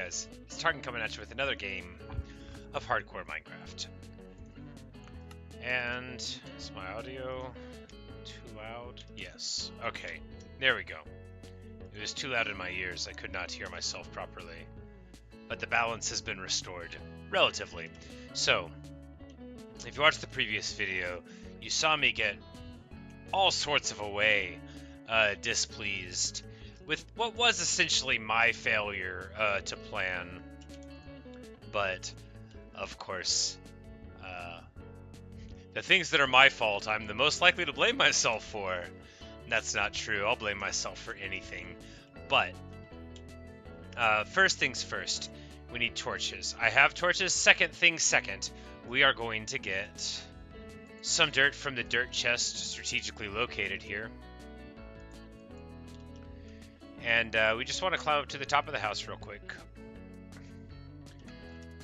guys? It's Tarkin coming at you with another game of hardcore Minecraft. And is my audio too loud? Yes. Okay, there we go. It was too loud in my ears. I could not hear myself properly. But the balance has been restored, relatively. So, if you watched the previous video, you saw me get all sorts of away displeased with what was essentially my failure to plan. But, of course, the things that are my fault, I'm the most likely to blame myself for. That's not true. I'll blame myself for anything. But, first things first, we need torches. I have torches. Second things second, we are going to get some dirt from the dirt chest strategically located here. And we just want to climb up to the top of the house real quick.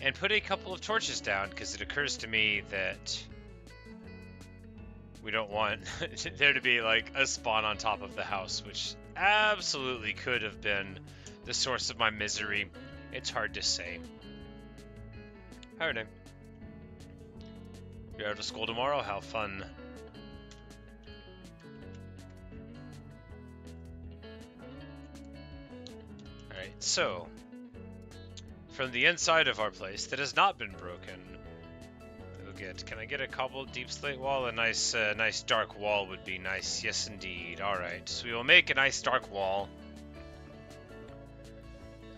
And put a couple of torches down, because it occurs to me that we don't want there to be like a spawn on top of the house, which absolutely could have been the source of my misery. It's hard to say. How are you? You're out of school tomorrow? How fun. Alright, so from the inside of our place that has not been broken, we'll get, can I get a cobbled deep slate wall? A nice nice dark wall would be nice. Yes, indeed. Alright, so we will make a nice dark wall.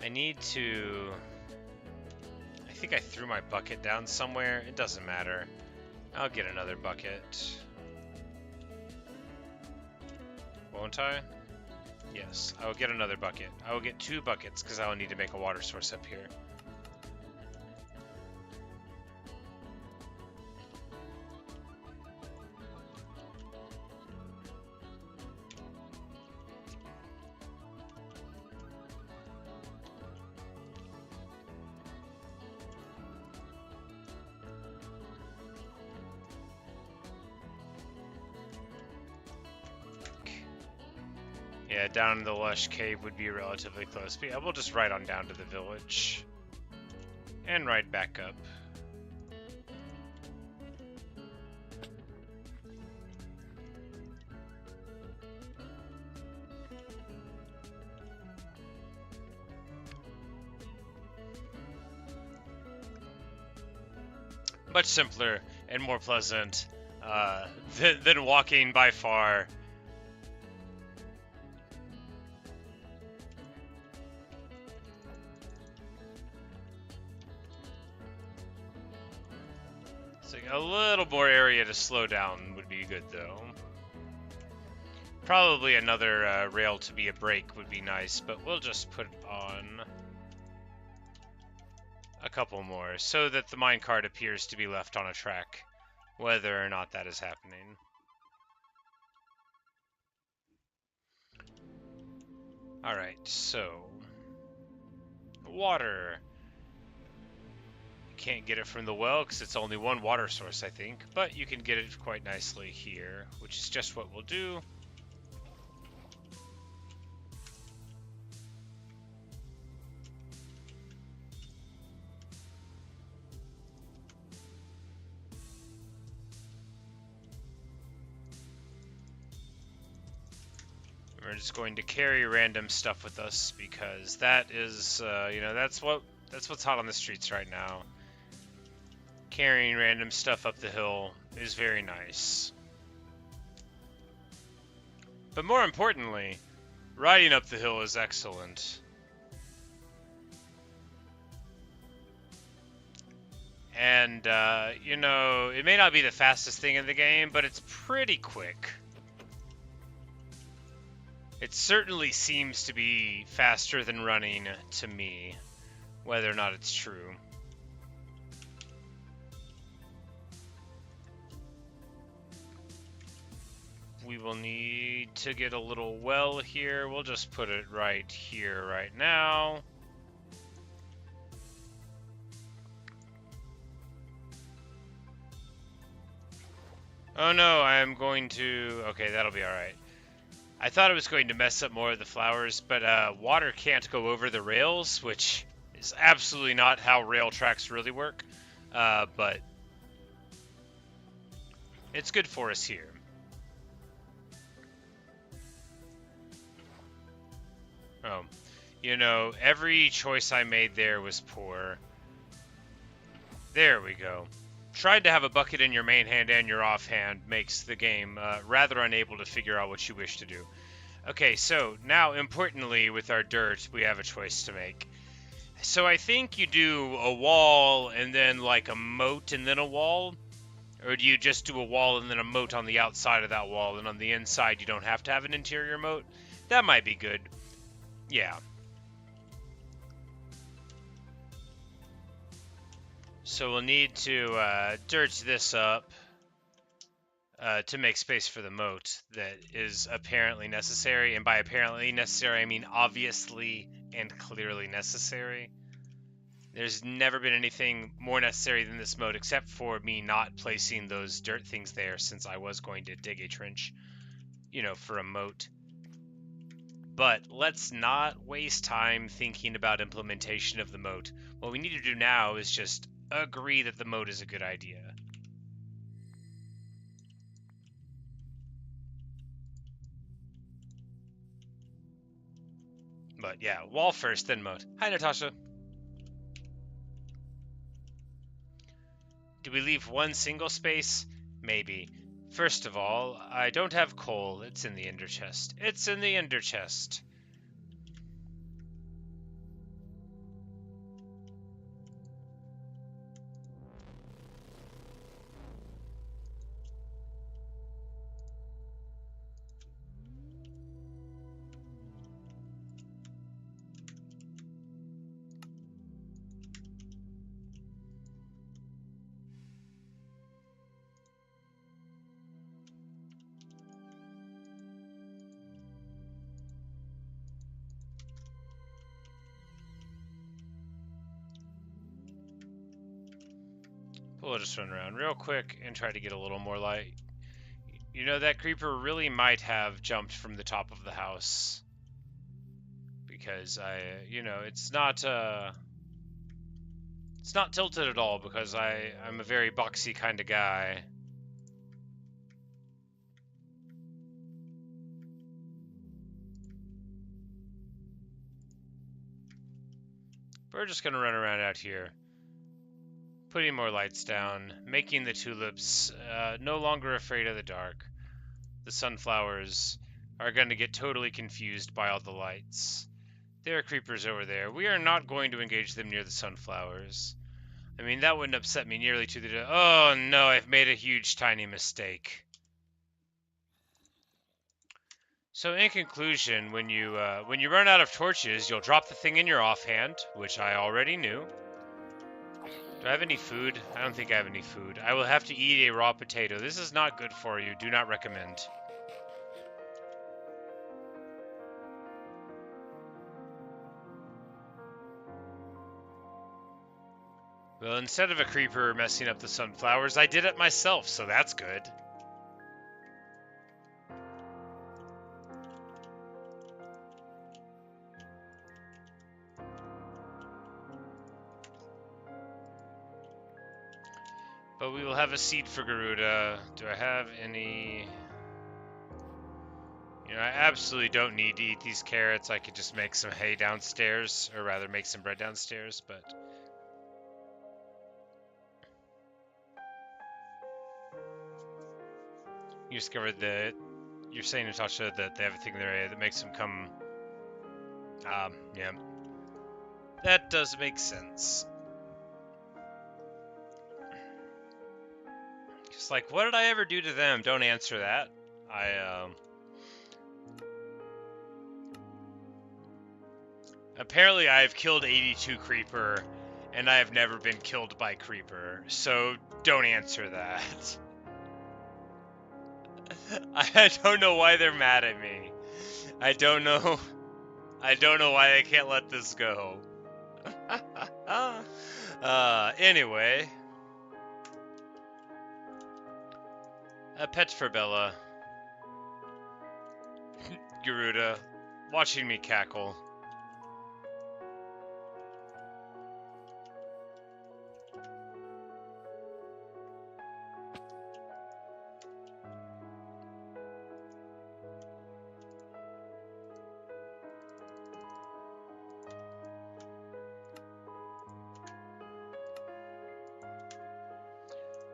I need to... I think I threw my bucket down somewhere. It doesn't matter. I'll get another bucket. Won't I? Yes, I will get another bucket. I will get 2 buckets because I will need to make a water source up here. Yeah, down in the lush cave would be relatively close. But yeah, we'll just ride on down to the village. And ride back up. Much simpler and more pleasant than walking by far. A little more area to slow down would be good, though. Probably another rail to be a brake would be nice, but we'll just put on a couple more so that the minecart appears to be left on a track, whether or not that is happening. Alright, so water. Can't get it from the well because it's only one water source, I think, but you can get it quite nicely here, which is just what we'll do. We're just going to carry random stuff with us because that is, you know, that's what's hot on the streets right now. Carrying random stuff up the hill is very nice. But more importantly, riding up the hill is excellent. And, you know, it may not be the fastest thing in the game, but it's pretty quick. It certainly seems to be faster than running to me, whether or not it's true. We will need to get a little well here. We'll just put it right here right now. Oh no, I am going to... Okay, that'll be alright. I thought it was going to mess up more of the flowers, but water can't go over the rails, which is absolutely not how rail tracks really work, but it's good for us here. Oh, you know, every choice I made there was poor. There we go. Tried to have a bucket in your main hand and your offhand makes the game rather unable to figure out what you wish to do. Okay, so now importantly with our dirt, we have a choice to make. So I think you do a wall and then like a moat and then a wall. Or do you just do a wall and then a moat on the outside of that wall, and on the inside you don't have to have an interior moat? That might be good. Yeah. So we'll need to dirt this up to make space for the moat that is apparently necessary. And by apparently necessary, I mean obviously and clearly necessary. There's never been anything more necessary than this moat, except for me not placing those dirt things there, since I was going to dig a trench, you know, for a moat. But let's not waste time thinking about implementation of the moat. What we need to do now is just agree that the moat is a good idea. But yeah, wall first, then moat. Hi, Natasha. Do we leave one single space? Maybe. First of all, I don't have coal. It's in the ender chest. It's in the ender chest. We'll just run around real quick and try to get a little more light. You know, that creeper really might have jumped from the top of the house. Because you know, it's not tilted at all, because I'm a very boxy kind of guy. We're just gonna run around out here, putting more lights down, making the tulips no longer afraid of the dark. The sunflowers are going to get totally confused by all the lights. There are creepers over there. We are not going to engage them near the sunflowers. I mean, that wouldn't upset me nearly to the... Oh no, I've made a huge tiny mistake. So in conclusion, when you run out of torches, you'll drop the thing in your offhand, which I already knew. Do I have any food? I don't think I have any food. I will have to eat a raw potato. This is not good for you. Do not recommend. Well, instead of a creeper messing up the sunflowers, I did it myself, so that's good. But we will have a seed for Garuda. Do I have any... You know, I absolutely don't need to eat these carrots. I could just make some hay downstairs, or rather make some bread downstairs, but... You discovered that... You're saying, Natasha, that they have a thing there that makes them come... yeah. That does make sense. Just like, what did I ever do to them? Don't answer that. Apparently I've killed 82 creeper, and I have never been killed by creeper, so don't answer that. I don't know why they're mad at me. I don't know why they can't let this go. Anyway. A pet for Bella. Garuda, watching me cackle.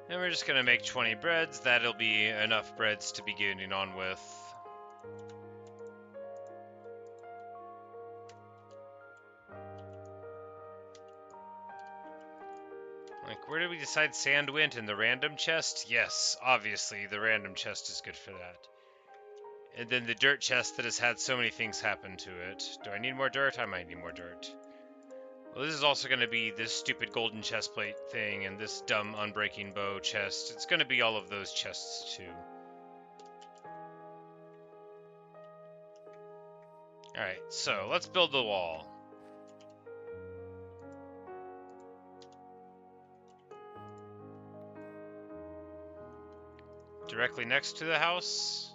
And we're just gonna make 20 breads. That'll be enough breads to be getting on with. Like, where did we decide sand went? In the random chest? Yes, obviously, the random chest is good for that. And then the dirt chest that has had so many things happen to it. Do I need more dirt? I might need more dirt. Well, this is also going to be this stupid golden chestplate thing and this dumb unbreaking bow chest. It's going to be all of those chests too. Alright, so let's build the wall. Directly next to the house?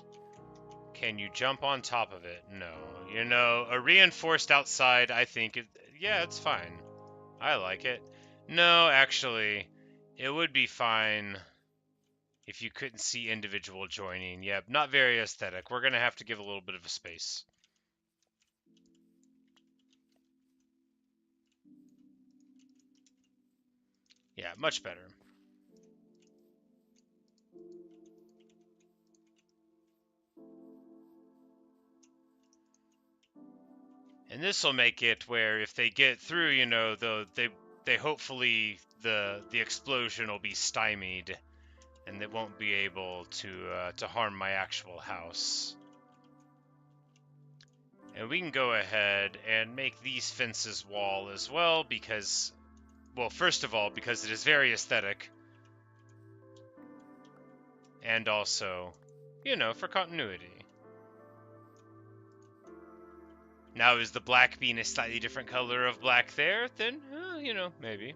Can you jump on top of it? No. You know, a reinforced outside, I think, yeah, it's fine. I like it. No, actually, it would be fine if you couldn't see individual joining. Yeah, not very aesthetic. We're going to have to give a little bit of a space. Yeah, much better. And this will make it where if they get through, you know, they hopefully the explosion will be stymied, and they won't be able to harm my actual house. And we can go ahead and make these fences wall as well because, well, first of all, because it is very aesthetic, and also, you know, for continuity. Now, is the black being a slightly different color of black there? Then, you know, maybe.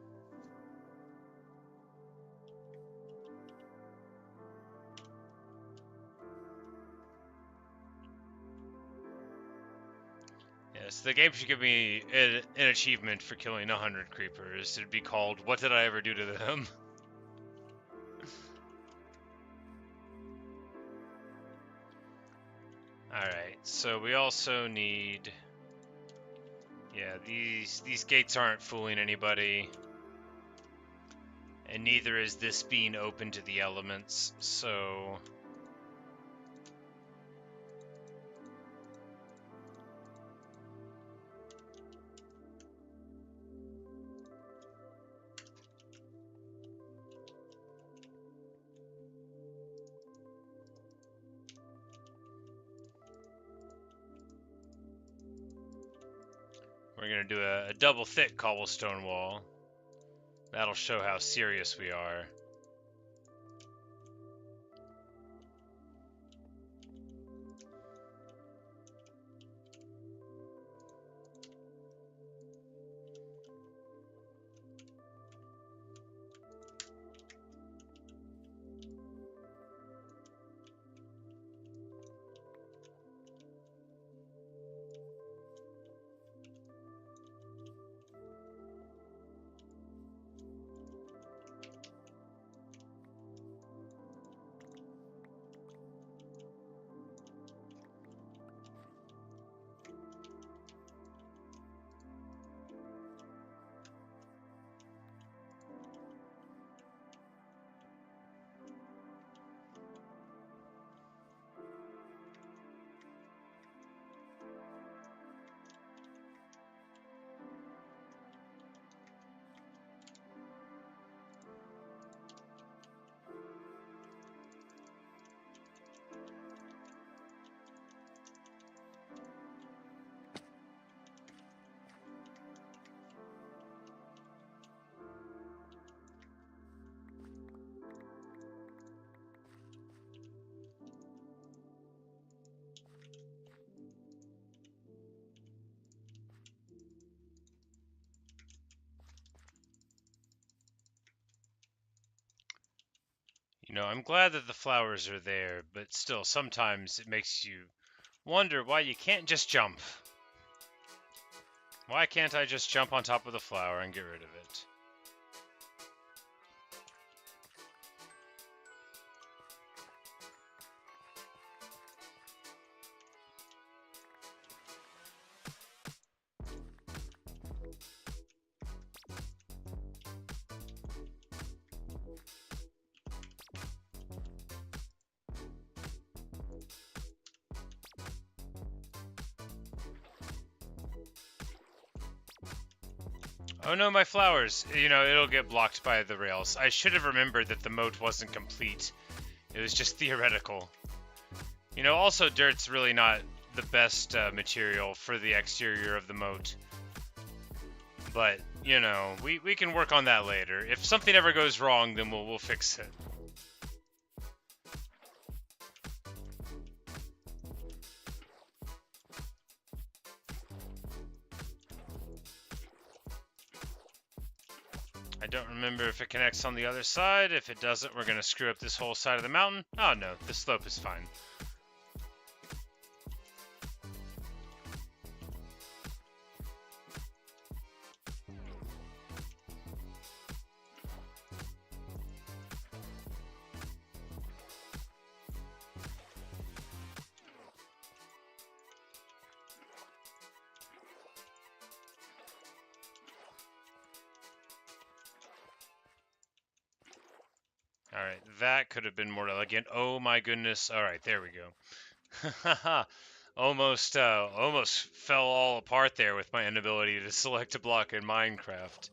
Yes, the game should give me an achievement for killing 100 creepers. It'd be called, "What did I ever do to them?" Alright, so we also need... Yeah, these gates aren't fooling anybody. And neither is this being open to the elements, so... We're gonna do a double thick cobblestone wall. That'll show how serious we are. You know, I'm glad that the flowers are there, but still, sometimes it makes you wonder why you can't just jump. Why can't I just jump on top of the flower and get rid of it? Oh no, my flowers. You know, it'll get blocked by the rails. I should have remembered that the moat wasn't complete. It was just theoretical. You know, also dirt's really not the best material for the exterior of the moat. But, you know, we can work on that later. If something ever goes wrong, then we'll fix it. I don't remember if it connects on the other side. If it doesn't, we're going to screw up this whole side of the mountain. Oh no, the slope is fine. Alright, that could have been more elegant. Oh my goodness. Alright, there we go. Almost fell all apart there with my inability to select a block in Minecraft.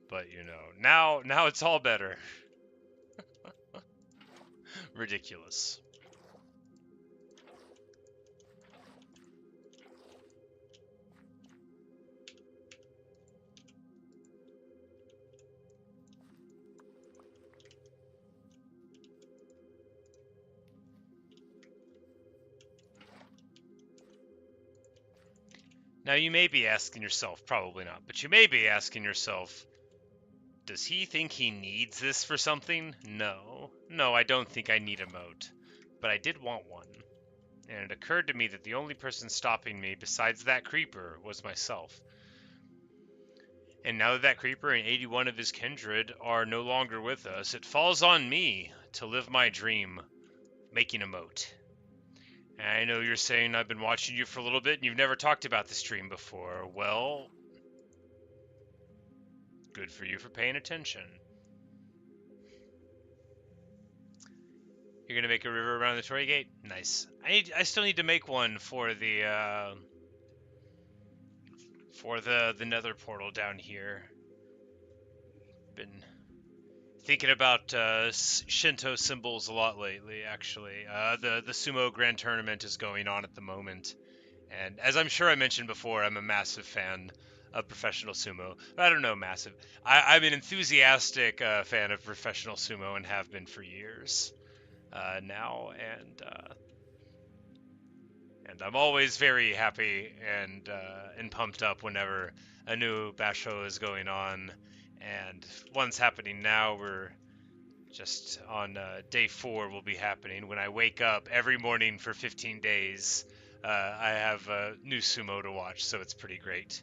But you know, now it's all better. Ridiculous. Now you may be asking yourself, probably not, but you may be asking yourself, does he think he needs this for something? No. No, I don't think I need a moat. But I did want one. And it occurred to me that the only person stopping me besides that creeper was myself. And now that that creeper and 81 of his kindred are no longer with us, it falls on me to live my dream, making a moat. And I know you're saying I've been watching you for a little bit and you've never talked about this dream before. Well, good for you for paying attention. You're gonna make a river around the Torii Gate? Nice. I still need to make one for the Nether portal down here. Been thinking about Shinto symbols a lot lately, actually. The Sumo Grand Tournament is going on at the moment. And as I'm sure I mentioned before, I'm a massive fan of professional sumo. I don't know, massive. I'm an enthusiastic fan of professional sumo and have been for years now. And I'm always very happy and pumped up whenever a new basho is going on. And one's happening now. We're just on day 4 will be happening. When I wake up every morning for 15 days, I have a new sumo to watch, so it's pretty great.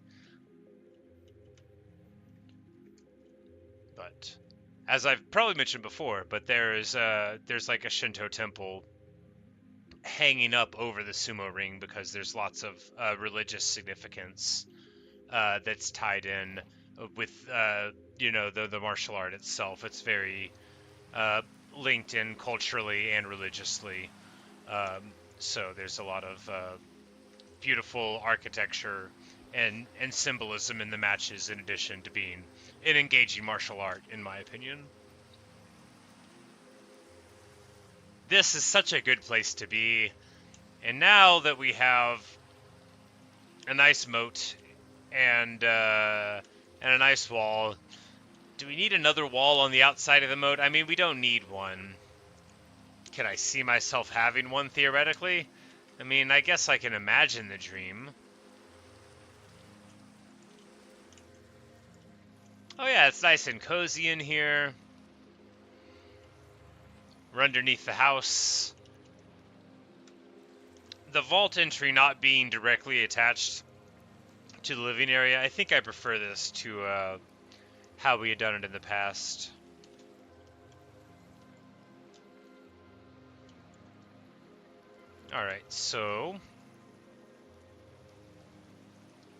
But as I've probably mentioned before, but there's like a Shinto temple hanging up over the sumo ring because there's lots of religious significance that's tied in with the martial art itself. It's very linked in culturally and religiously. So there's a lot of beautiful architecture and symbolism in the matches, in addition to being an engaging martial art, in my opinion. This is such a good place to be, and now that we have a nice moat and a nice wall, do we need another wall on the outside of the moat? I mean, we don't need one. Can I see myself having one, theoretically? I mean, I guess I can imagine the dream. Oh yeah, it's nice and cozy in here. We're underneath the house. The vault entry not being directly attached to the living area, I think I prefer this to how we had done it in the past. Alright, so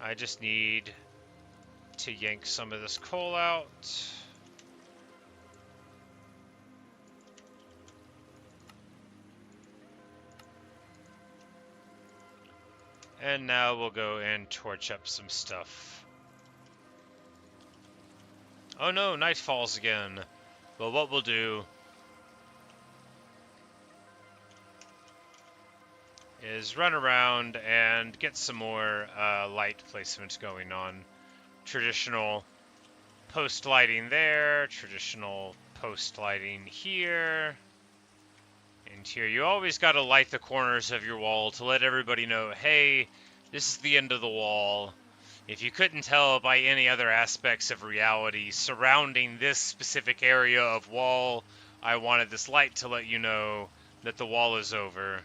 I just need to yank some of this coal out. And now we'll go and torch up some stuff. Oh no, night falls again. Well, what we'll do is run around and get some more light placement going on. Traditional post lighting there, traditional post lighting here, and here. You always got to light the corners of your wall to let everybody know, hey, this is the end of the wall. If you couldn't tell by any other aspects of reality surrounding this specific area of wall, I wanted this light to let you know that the wall is over.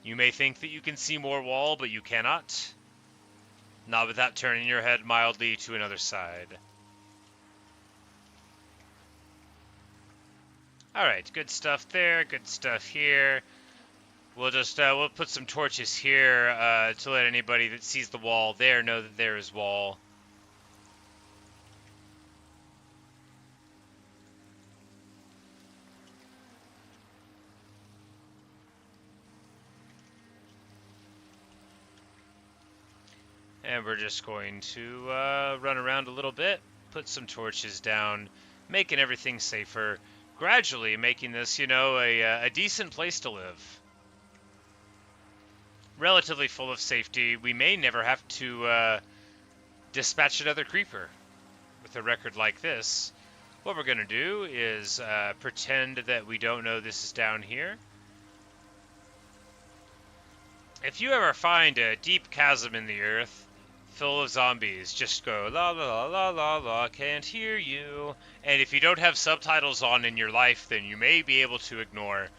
You may think that you can see more wall, but you cannot. Not without turning your head mildly to another side. Alright, good stuff there, good stuff here. We'll just, we'll put some torches here to let anybody that sees the wall there know that there is wall. And we're just going to run around a little bit, put some torches down, making everything safer, gradually making this, you know, a decent place to live. Relatively full of safety. We may never have to dispatch another creeper with a record like this. What we're going to do is pretend that we don't know this is down here. If you ever find a deep chasm in the earth full of zombies, just go la la la la la, can't hear you. And if you don't have subtitles on in your life, then you may be able to ignore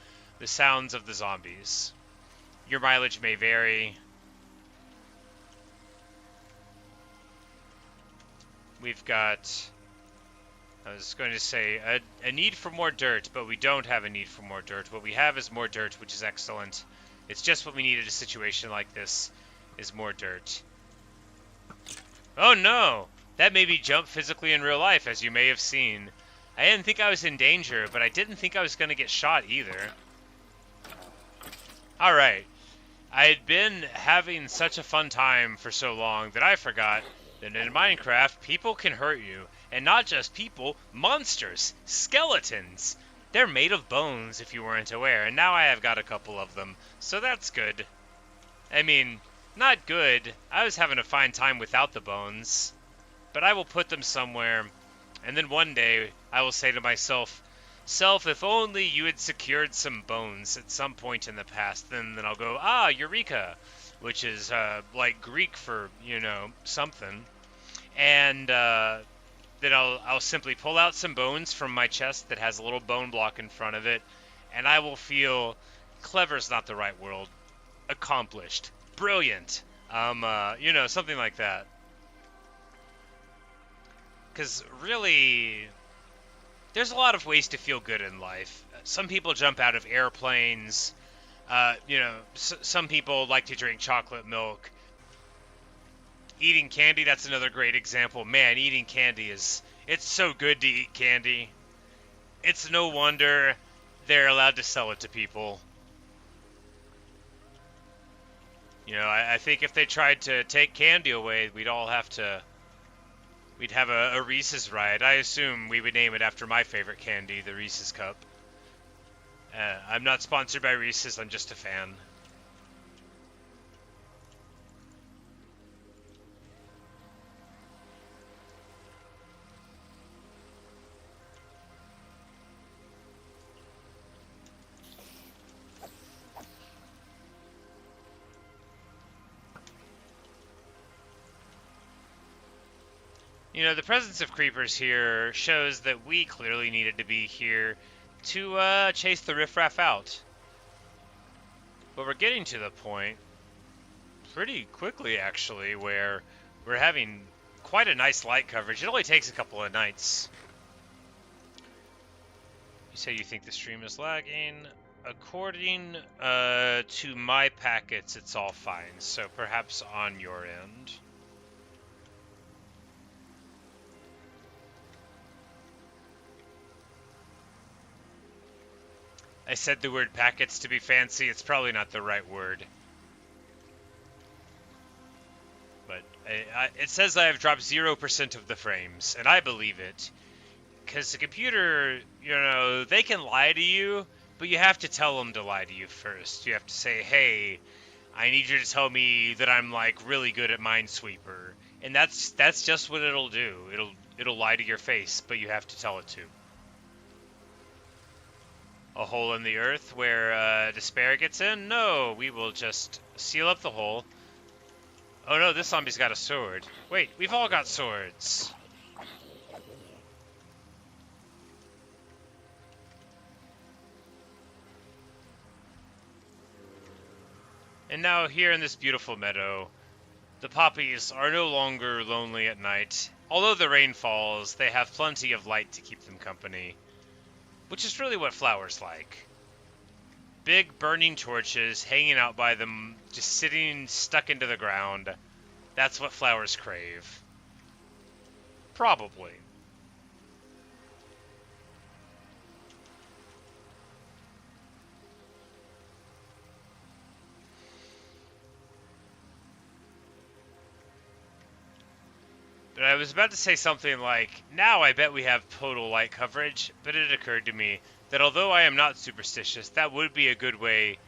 the sounds of the zombies. Your mileage may vary. We've got, I was going to say, a need for more dirt, but we don't have a need for more dirt. What we have is more dirt, which is excellent. It's just what we need in a situation like this, is more dirt. Oh no! That made me jump physically in real life, as you may have seen. I didn't think I was in danger, but I didn't think I was going to get shot either. Alright. I had been having such a fun time for so long that I forgot that in Minecraft, people can hurt you. And not just people, monsters, skeletons. They're made of bones, if you weren't aware, and now I have got a couple of them, so that's good. I mean, not good. I was having a fine time without the bones. But I will put them somewhere, and then one day I will say to myself, Self, if only you had secured some bones at some point in the past, then I'll go, ah, Eureka, which is like Greek for, you know, something. And then I'll simply pull out some bones from my chest that has a little bone block in front of it, and I will feel, clever's not the right word, accomplished, brilliant, you know, something like that. Because really, there's a lot of ways to feel good in life. Some people jump out of airplanes. You know, some people like to drink chocolate milk. Eating candy, that's another great example. Man, eating candy it's so good to eat candy. It's no wonder they're allowed to sell it to people. You know, I think if they tried to take candy away, we'd have a Reese's riot. I assume we would name it after my favorite candy, the Reese's Cup. I'm not sponsored by Reese's, I'm just a fan. You know, the presence of creepers here shows that we clearly needed to be here to chase the riffraff out. But we're getting to the point, pretty quickly actually, where we're having quite a nice light coverage. It only takes a couple of nights. You say you think the stream is lagging. According to my packets, it's all fine. So perhaps on your end. I said the word packets to be fancy. It's probably not the right word. But It says I have dropped 0% of the frames, and I believe it. Because the computer, they can lie to you, but you have to tell them to lie to you first. You have to say, hey, I need you to tell me that I'm, like, really good at Minesweeper. And that's just what it'll do. It'll lie to your face, but you have to tell it to. A hole in the earth where despair gets in? No, we will just seal up the hole. Oh no, this zombie's got a sword. Wait, we've all got swords. And now here in this beautiful meadow, the poppies are no longer lonely at night. Although the rain falls, they have plenty of light to keep them company. Which is really what flowers like. Big burning torches hanging out by them, just sitting stuck into the ground. That's what flowers crave. Probably. But I was about to say something like, now I bet we have total light coverage, but it occurred to me that although I am not superstitious, that would be a good way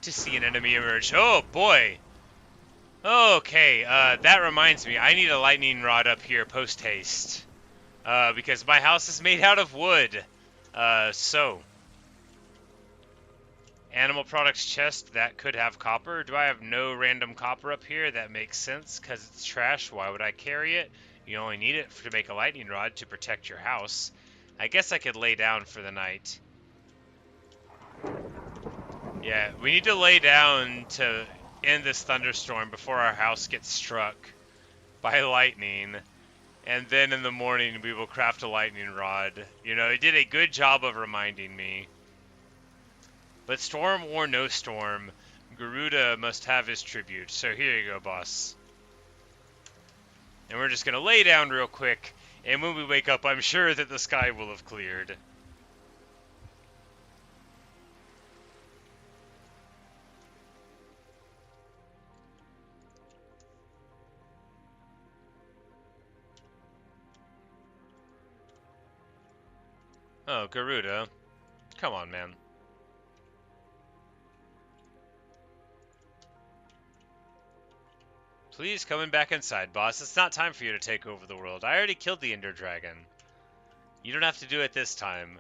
to see an enemy emerge. Oh boy! Okay, that reminds me, I need a lightning rod up here post-haste. Because my house is made out of wood. So. Animal products chest, that could have copper. Do I have no random copper up here? That makes sense, because it's trash. Why would I carry it? You only need it to make a lightning rod to protect your house. I guess I could lay down for the night. Yeah, we need to lay down to end this thunderstorm before our house gets struck by lightning. And then in the morning, we will craft a lightning rod. It did a good job of reminding me. But storm or no storm, Garuda must have his tribute. So here you go, boss. And we're just going to lay down real quick. And when we wake up, I'm sure that the sky will have cleared. Oh, Garuda. Come on, man. Please come back inside, boss. It's not time for you to take over the world. I already killed the Ender Dragon. You don't have to do it this time.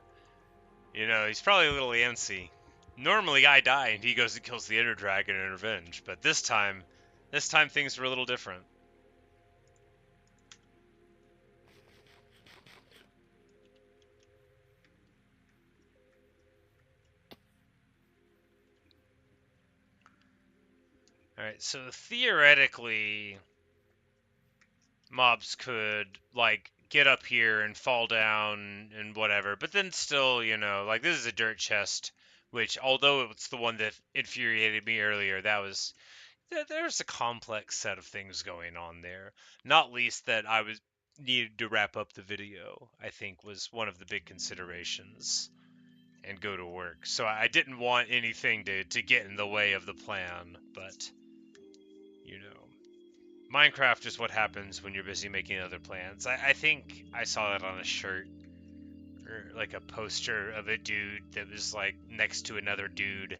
He's probably a little antsy. Normally I die and he goes and kills the Ender Dragon in revenge, but this time things were a little different. Alright, so theoretically, mobs could, like, get up here and fall down and whatever, but then still, like, this is a dirt chest, which, although it's the one that infuriated me earlier, there's a complex set of things going on there. Not least that I needed to wrap up the video, I think, was one of the big considerations, and go to work. So I didn't want anything to get in the way of the plan, but Minecraft is what happens when you're busy making other plans. I think I saw that on a shirt, or like a poster of a dude that was like next to another dude.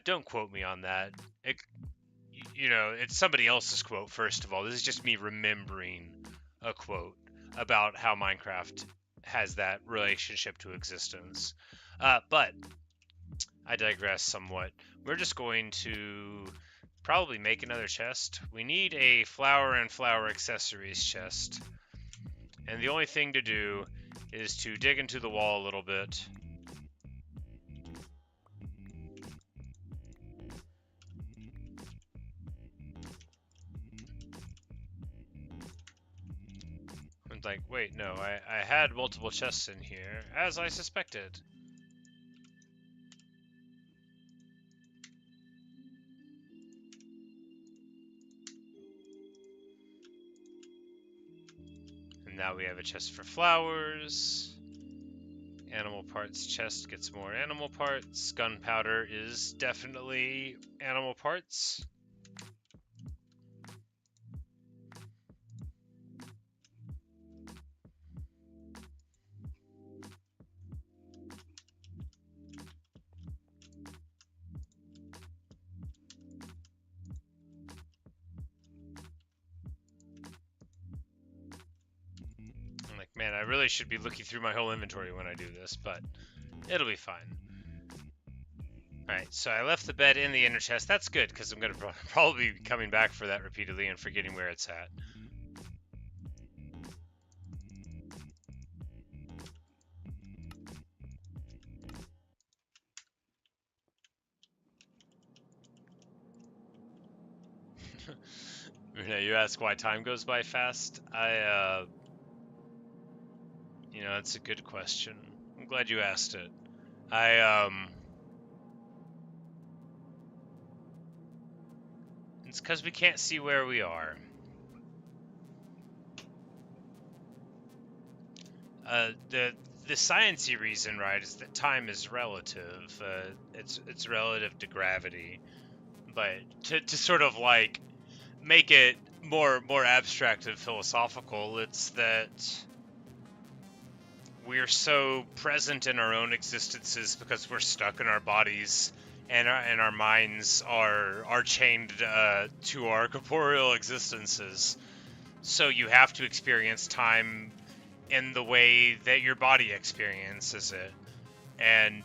Don't quote me on that. It's somebody else's quote, first of all. This is just me remembering a quote about how Minecraft has that relationship to existence. But I digress somewhat. We're just going to probably make another chest. We need a flower and flower accessories chest. And the only thing to do is to dig into the wall a little bit. I'm like, wait, no, I had multiple chests in here, as I suspected. And now we have a chest for flowers. Animal parts chest gets more animal parts. Gunpowder is definitely animal parts. Man, I really should be looking through my whole inventory when I do this, but it'll be fine. Alright, so I left the bed in the inner chest. That's good, because I'm going to probably be coming back for that repeatedly and forgetting where it's at. You ask why time goes by fast? That's a good question. I'm glad you asked it. It's because we can't see where we are. The sciencey reason, right, is that time is relative. It's relative to gravity. But to sort of like make it more abstract and philosophical, it's that we're so present in our own existences because we're stuck in our bodies, and our minds are chained to our corporeal existences. So you have to experience time in the way that your body experiences it, and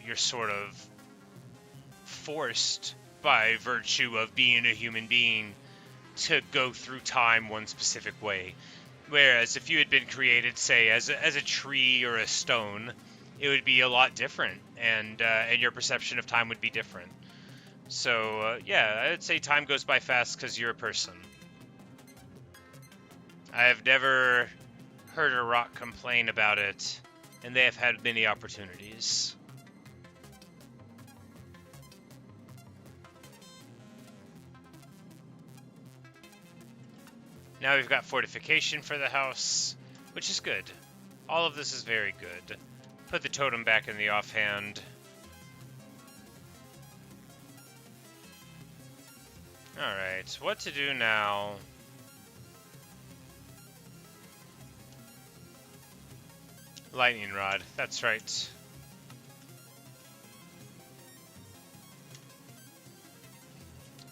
you're sort of forced by virtue of being a human being to go through time one specific way. Whereas if you had been created, say, as a tree or a stone, it would be a lot different, and your perception of time would be different. So yeah, I would say time goes by fast because you're a person. I have never heard a rock complain about it, and they have had many opportunities. Now we've got fortification for the house, which is good. All of this is very good. Put the totem back in the offhand. Alright, what to do now? Lightning rod, that's right.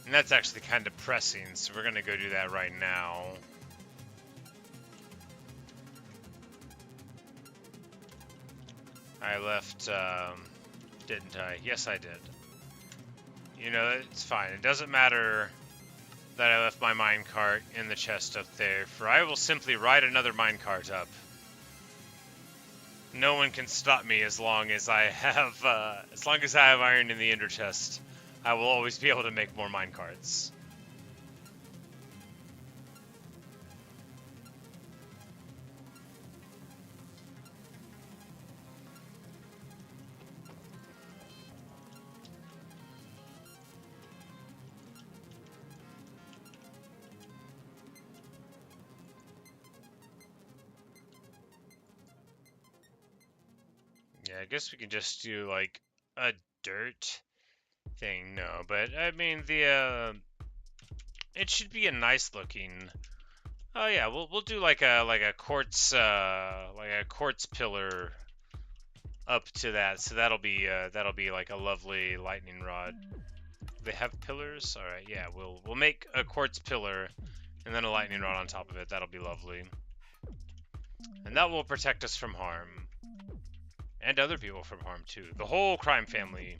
And that's actually kind of pressing, so we're gonna go do that right now. I left, didn't I? Yes, I did. It's fine. It doesn't matter that I left my minecart in the chest up there, for I will simply ride another minecart up. No one can stop me as long as I have iron in the ender chest. I will always be able to make more minecarts. Yeah, I guess we can just do like a dirt thing. No, but I mean it should be a nice looking. Oh yeah, we'll do like a quartz pillar up to that. So that'll be like a lovely lightning rod. They have pillars. All right, yeah, we'll make a quartz pillar and then a lightning rod on top of it. That'll be lovely, and that will protect us from harm and other people from harm too. The whole crime family.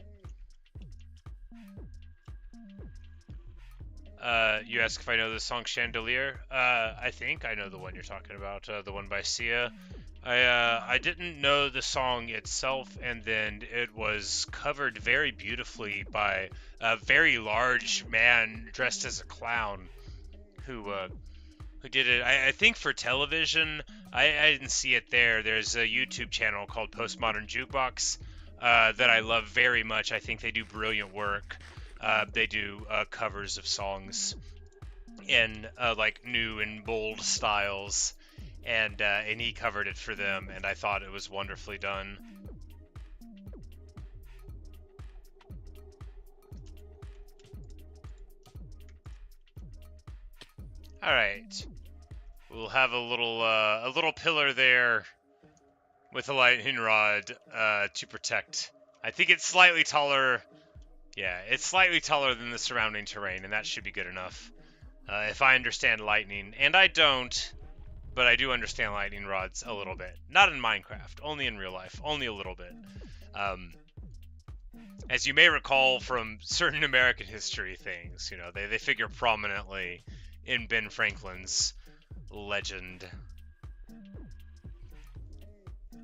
You ask if I know the song Chandelier. I think I know the one you're talking about, the one by Sia. I didn't know the song itself, and then it was covered very beautifully by a very large man dressed as a clown who did it, I think, for television. I didn't see it there. There's a YouTube channel called Postmodern Jukebox that I love very much. I think they do brilliant work. They do covers of songs in like new and bold styles, and he covered it for them, and I thought it was wonderfully done. All right, we'll have a little pillar there with a lightning rod to protect. I think it's slightly taller. Yeah, it's slightly taller than the surrounding terrain, and that should be good enough. If I understand lightning, and I don't, but I do understand lightning rods a little bit. Not in Minecraft, only in real life, only a little bit. As you may recall from certain American history things, you know, they figure prominently in Ben Franklin's legend.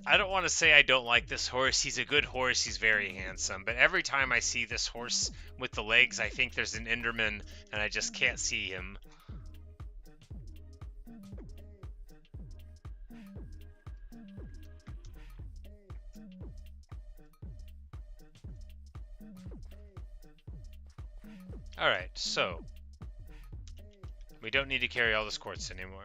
I don't want to say I don't like this horse. He's a good horse. He's very handsome. But every time I see this horse with the legs, I think there's an Enderman, and I just can't see him. Alright, so we don't need to carry all this quartz anymore.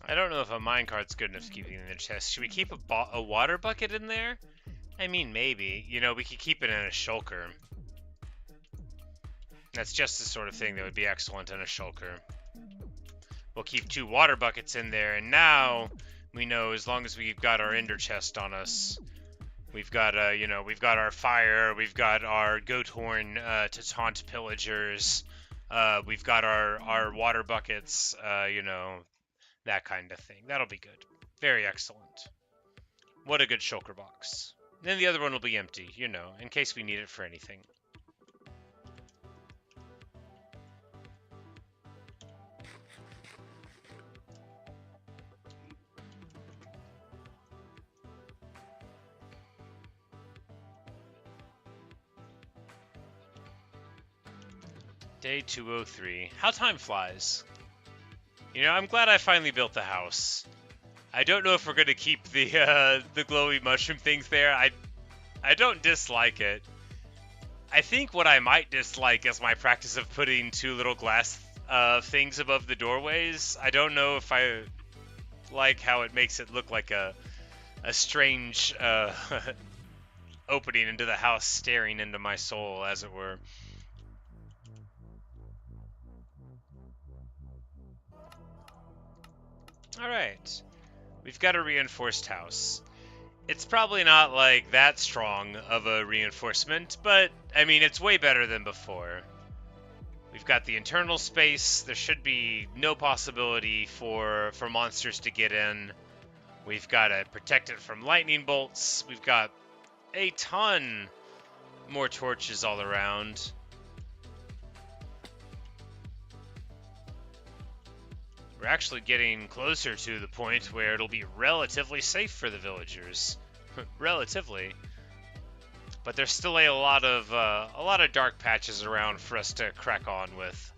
I don't know if a minecart's good enough to keep it in the chest. Should we keep a water bucket in there? I mean, maybe. You know, we could keep it in a shulker. That's just the sort of thing that would be excellent in a shulker. We'll keep 2 water buckets in there, and now we know as long as we've got our ender chest on us, we've got, you know, we've got our fire, we've got our goat horn to taunt pillagers, we've got our water buckets, you know, that kind of thing. That'll be good. Very excellent. What a good shulker box. Then the other one will be empty, you know, in case we need it for anything. Day 203. How time flies. You know, I'm glad I finally built the house. I don't know if we're going to keep the glowy mushroom things there. I don't dislike it. I think what I might dislike is my practice of putting 2 little glass things above the doorways. I don't know if I like how it makes it look like a strange opening into the house staring into my soul, as it were. Alright, we've got a reinforced house. It's probably not like that strong of a reinforcement, but I mean, it's way better than before. We've got the internal space. There should be no possibility for monsters to get in. We've got to protect it from lightning bolts. We've got a ton more torches all around. We're actually getting closer to the point where it'll be relatively safe for the villagers. Relatively. But there's still a lot of dark patches around for us to crack on with.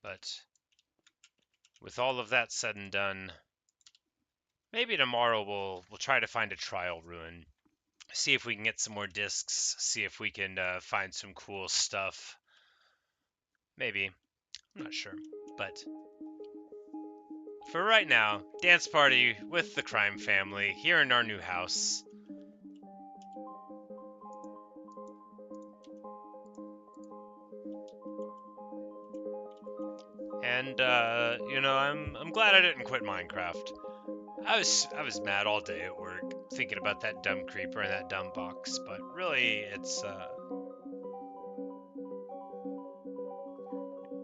But with all of that said and done, maybe tomorrow we'll try to find a trial ruin. See if we can get some more discs. See if we can find some cool stuff. Maybe. I'm not sure. But for right now, dance party with the crime family here in our new house. And you know, I'm glad I didn't quit Minecraft. I was mad all day at work thinking about that dumb creeper and that dumb box, but really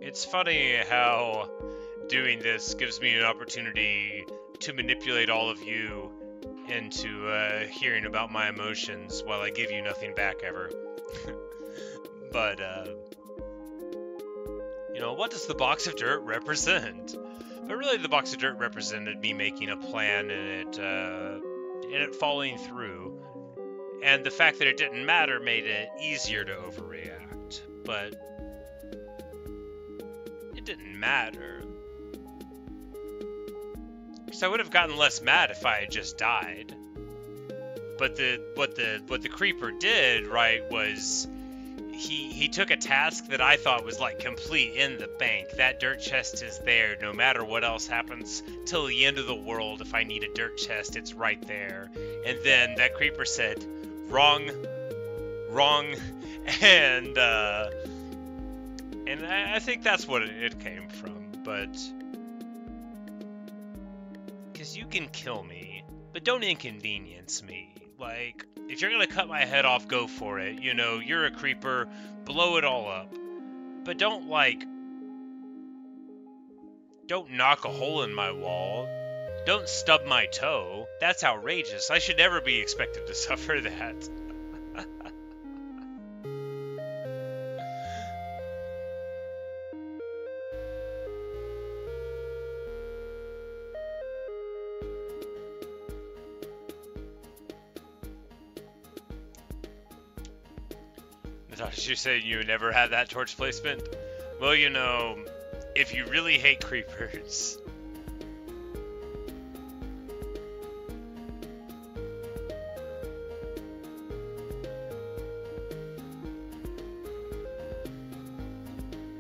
it's funny how doing this gives me an opportunity to manipulate all of you into hearing about my emotions while I give you nothing back ever. But you know, what does the box of dirt represent? But really, the box of dirt represented me making a plan and it falling through. And the fact that it didn't matter made it easier to overreact. But it didn't matter. Because I would have gotten less mad if I had just died. But what the creeper did, right, was he took a task that I thought was like complete in the bank. That dirt chest is there no matter what else happens till the end of the world. If I need a dirt chest, it's right there. And then that creeper said, wrong, and I think that's what it came from. But because you can kill me, but don't inconvenience me. Like, if you're gonna cut my head off, go for it. You know, you're a creeper, blow it all up. But don't knock a hole in my wall. Don't stub my toe. That's outrageous. I should never be expected to suffer that. Did you say you never had that torch placement? Well, you know, if you really hate creepers...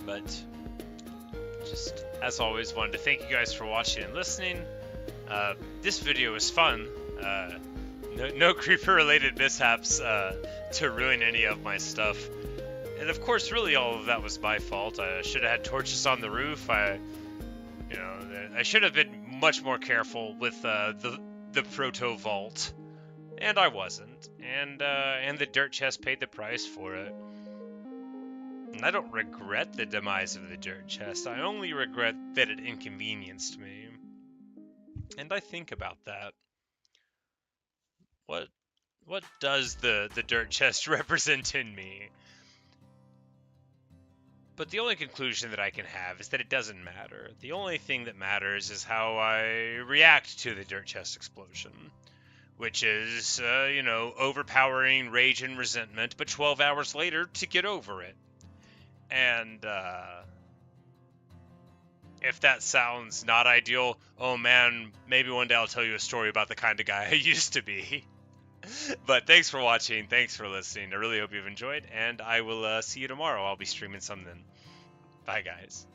But, just, as always, wanted to thank you guys for watching and listening. This video was fun. No creeper-related mishaps to ruin any of my stuff. And of course, really, all of that was my fault. I should have had torches on the roof. I should have been much more careful with the proto vault, and I wasn't. And the dirt chest paid the price for it. And I don't regret the demise of the dirt chest. I only regret that it inconvenienced me. And I think about that. What does the dirt chest represent in me? But the only conclusion that I can have is that it doesn't matter. The only thing that matters is how I react to the dirt chest explosion. Which is, overpowering rage and resentment, but 12 hours later to get over it. And, if that sounds not ideal, oh man, maybe one day I'll tell you a story about the kind of guy I used to be. But thanks for watching, thanks for listening, I really hope you've enjoyed, and I will see you tomorrow. I'll be streaming something. Bye, guys.